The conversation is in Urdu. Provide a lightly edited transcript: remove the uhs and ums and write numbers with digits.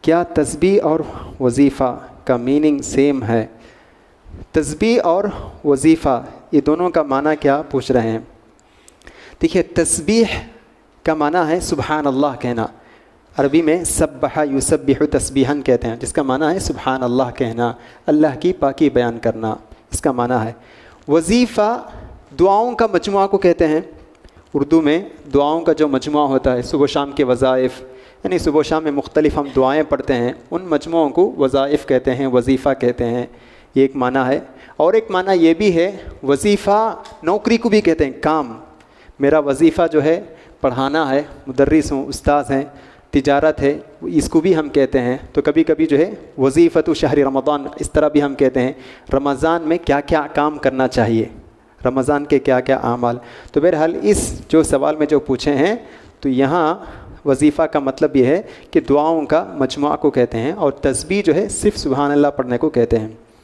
کیا تسبیح اور وظیفہ کا میننگ سیم ہے؟ تسبیح اور وظیفہ یہ دونوں کا معنی کیا پوچھ رہے ہیں؟ دیکھیے، تسبیح کا معنی ہے سبحان اللہ کہنا. عربی میں سبح یسبح تسبیحا کہتے ہیں، جس کا معنی ہے سبحان اللہ کہنا، اللہ کی پاکی بیان کرنا، اس کا معنی ہے. وظیفہ دعاؤں کا مجموعہ کو کہتے ہیں. اردو میں دعاؤں کا جو مجموعہ ہوتا ہے، صبح و شام کے وظائف، یعنی صبح و شام میں مختلف ہم دعائیں پڑھتے ہیں، ان مجموعوں کو وظائف کہتے ہیں، وظیفہ کہتے ہیں. یہ ایک معنی ہے. اور ایک معنی یہ بھی ہے، وظیفہ نوکری کو بھی کہتے ہیں، کام. میرا وظیفہ جو ہے پڑھانا ہے، مدرس ہوں، استاذ ہیں، تجارت ہے، اس کو بھی ہم کہتے ہیں. تو کبھی کبھی جو ہے وظیفۃ شہر رمضان اس طرح بھی ہم کہتے ہیں، رمضان میں کیا کیا کام کرنا چاہیے، رمضان کے کیا کیا اعمال. تو بہرحال اس جو سوال میں جو پوچھے ہیں، تو یہاں وظیفہ کا مطلب یہ ہے کہ دعاؤں کا مجموعہ کو کہتے ہیں، اور تسبیح جو ہے صرف سبحان اللہ پڑھنے کو کہتے ہیں.